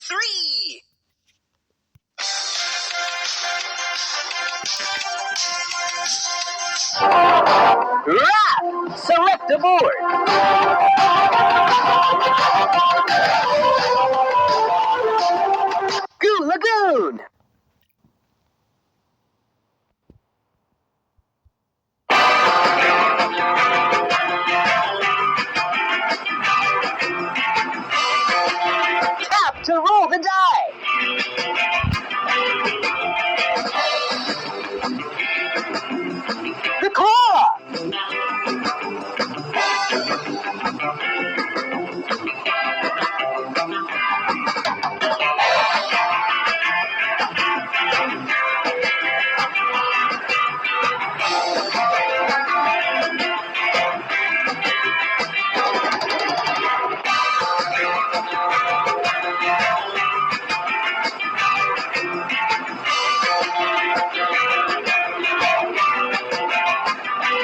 3. Wrap! Select a board. Goo Lagoon! Tap to roll the die. The claw!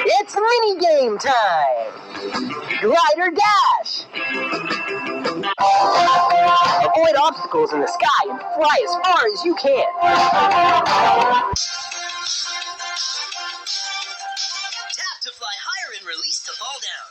It's mini-game time! Glide or dash! Avoid obstacles in the sky and fly as far as you can. Tap to fly higher and release to fall down.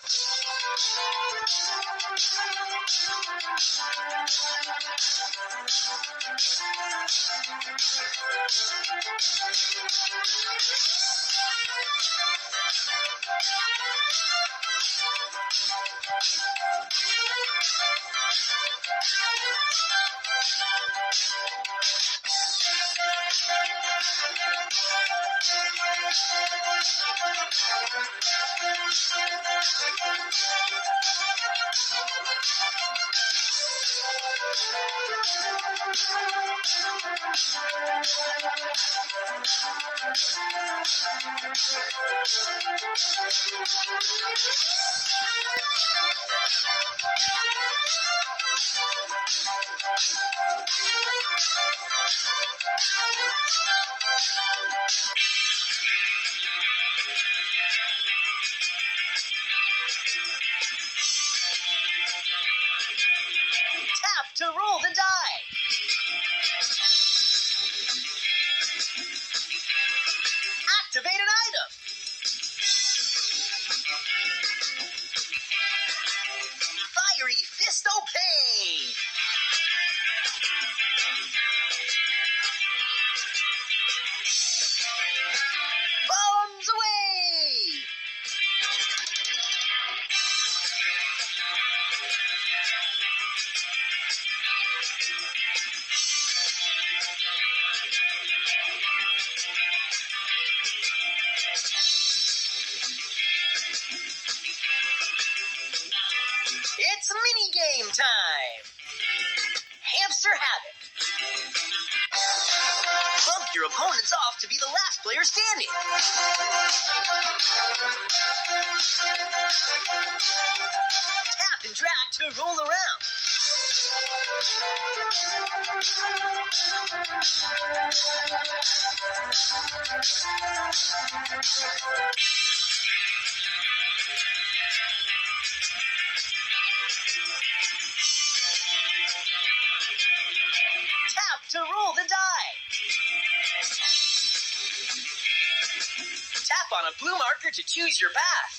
Tap to roll the die. Activate an item. Fiery Fisto Pain. Bombs away. It's mini-game time! Hamster Havoc. Bump your opponents off to be the last player standing. Tap and drag to roll around. Tap to roll the die. Tap on a blue marker to choose your path.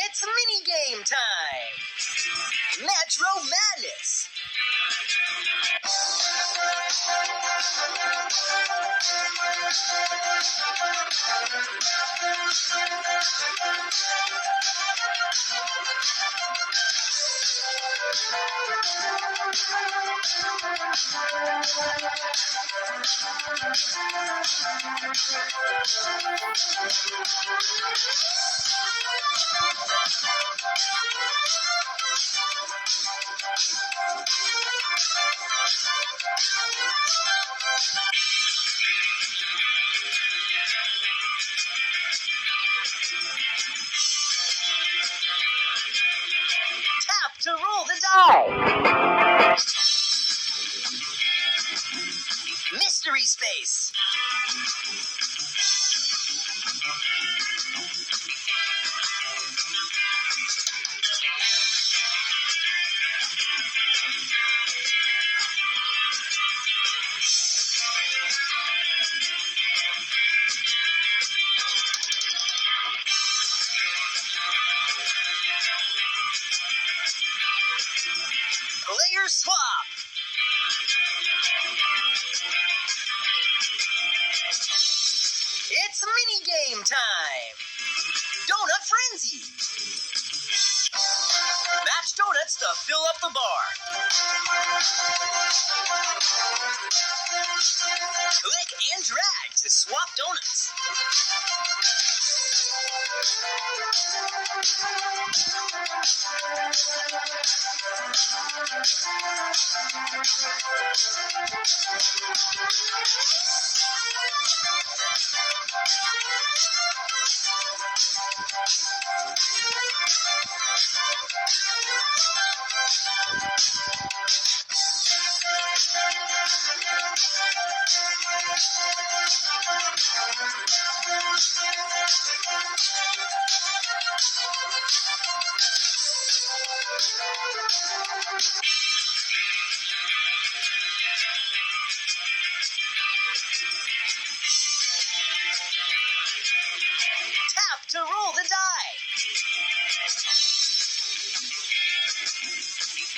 It's mini-game time! Metro Madness! Tap to roll the die. Mystery space. Player swap. It's mini-game time. Donut Frenzy. Match donuts to fill up the bar. Click and drag to swap donuts. Tap to roll the die.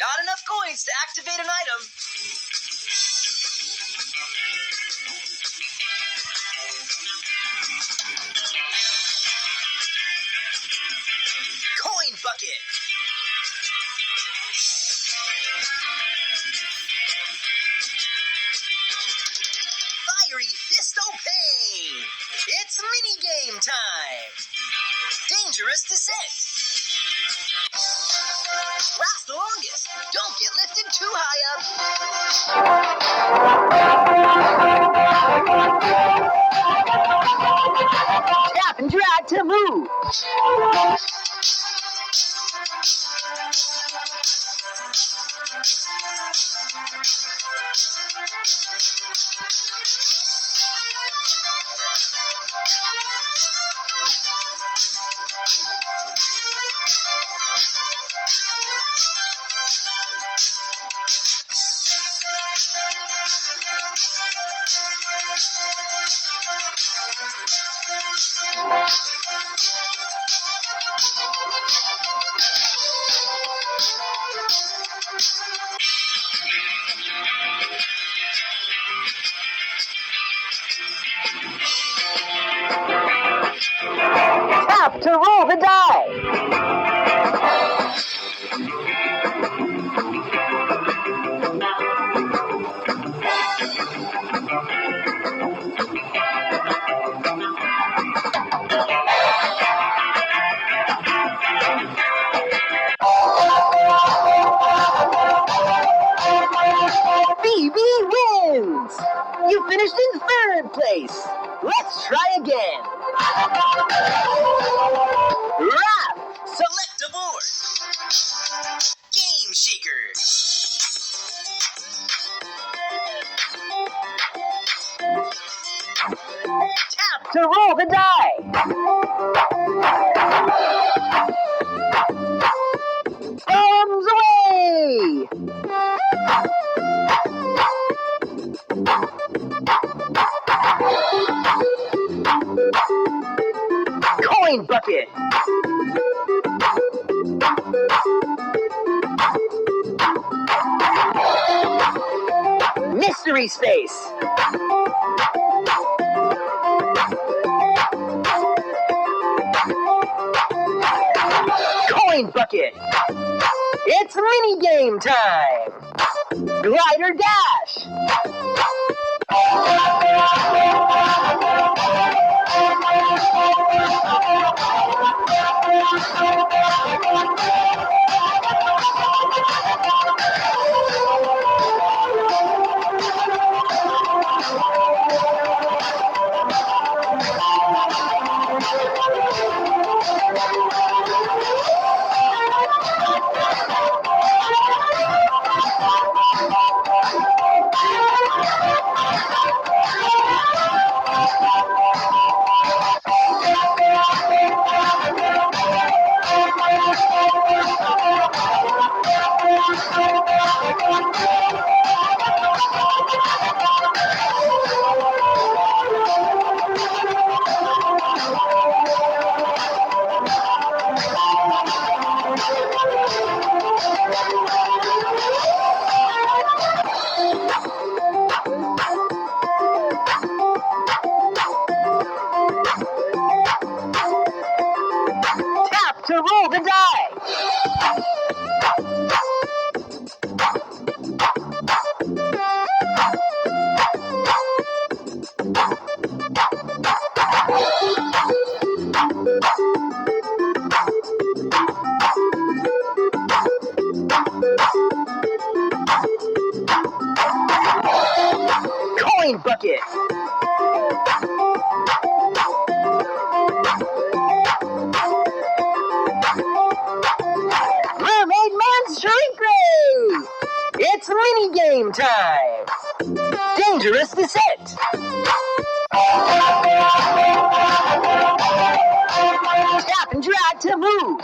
Not enough coins to activate an item. Coin bucket. Fiery Fisto Pain. It's mini-game time. Dangerous descent. Last the longest. Don't get lifted too high up. Tap and drag to move. Tap to roll the die. BB wins! You finished in third place. Let's try again. Wrap! Select a board. Game Shaker. Tap to roll the die. Thumbs away! Coin bucket. Mystery space. Coin bucket. It's mini game time. Glider dash. to roll the die. Coin bucket. Mermaid Man's shrink ray. It's mini game time. Dangerous descent. Tap and drag to move.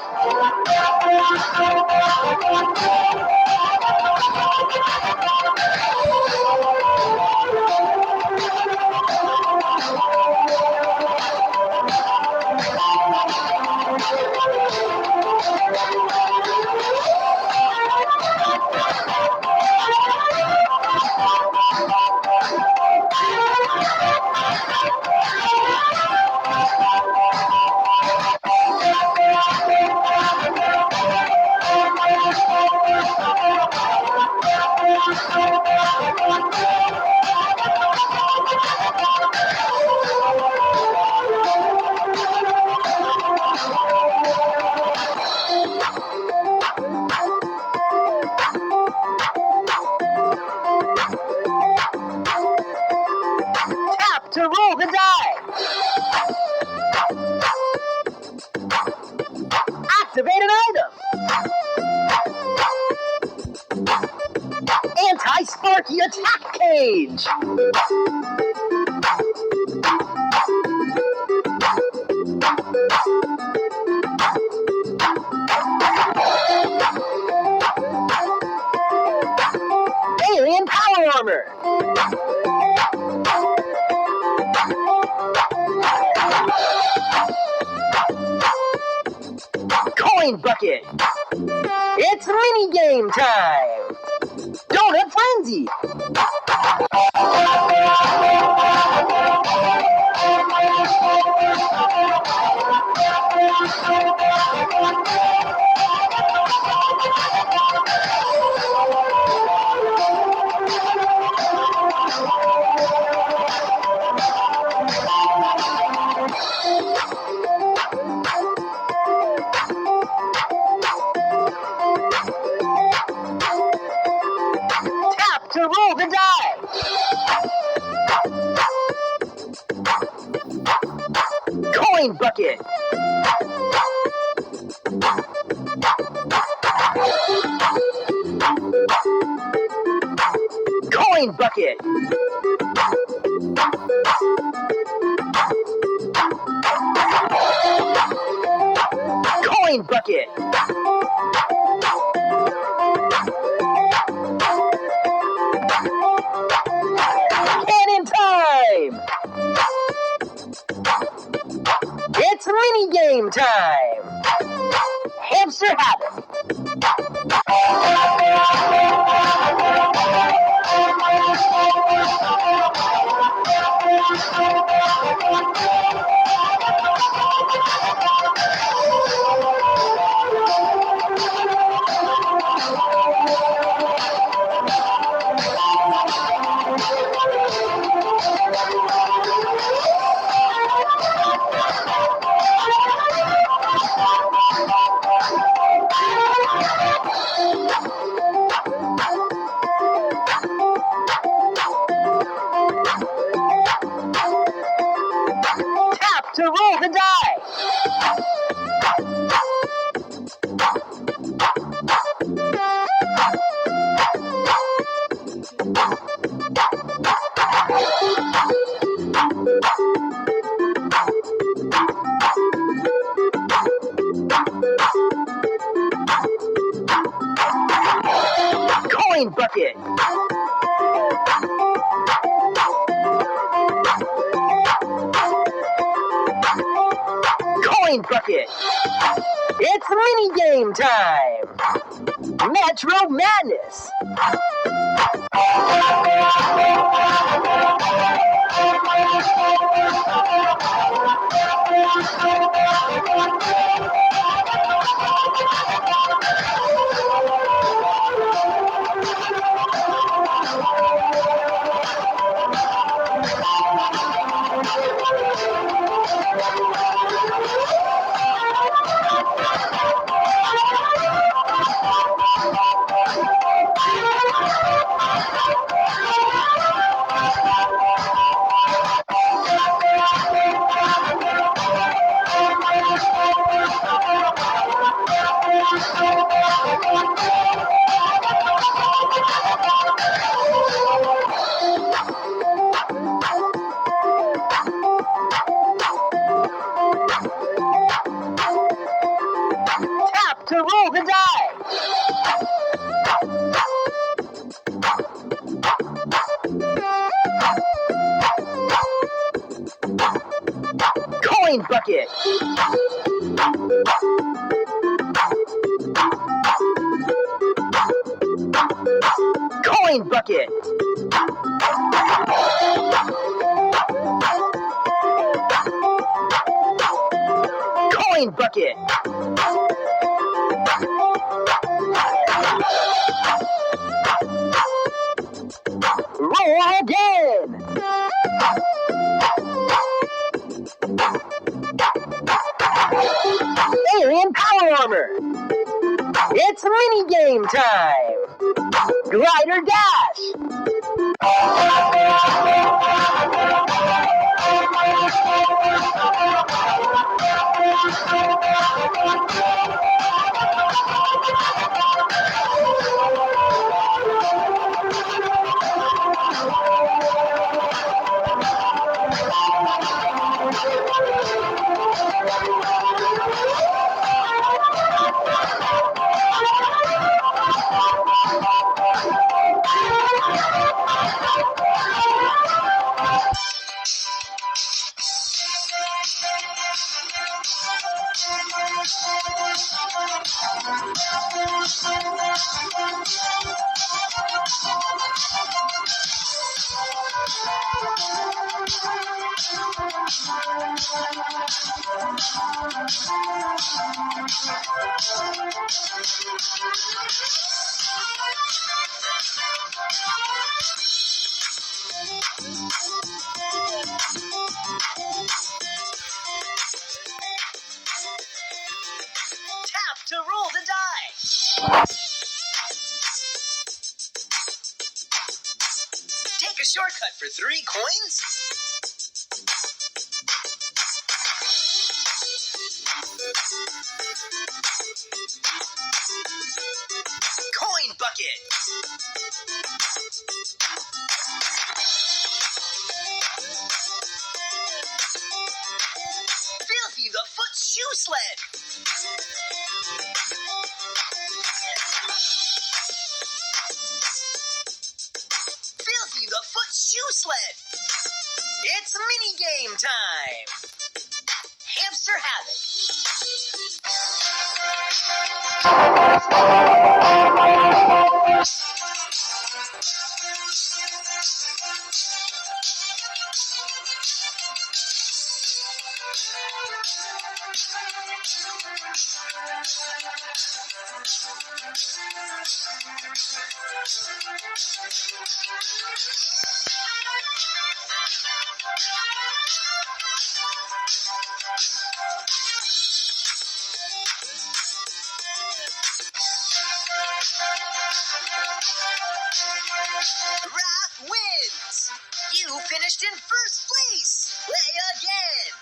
Tap to roll the die. Activate an item. Anti-Sparky attack cage. Alien power armor. Coin bucket. It's mini game time. Donut frenzy. Tap to roll the die. Coin bucket. Coin bucket. Coin bucket. Cannon time. It's mini game time. Hamster habit. Tap to roll the die. Coin bucket. Coin bucket. It's mini game time. Metro Madness. roll the die. Coin bucket. Coin bucket. Coin bucket. Roll again. Alien power armor. It's mini game time. Glider dash. Tap to roll the die. Take a shortcut for 3 coins. Coin bucket. Filthy the Foot shoe sled. Filthy the Foot shoe sled. It's mini game time. Hamster Havoc. Raph wins! You finished in first place! Play again!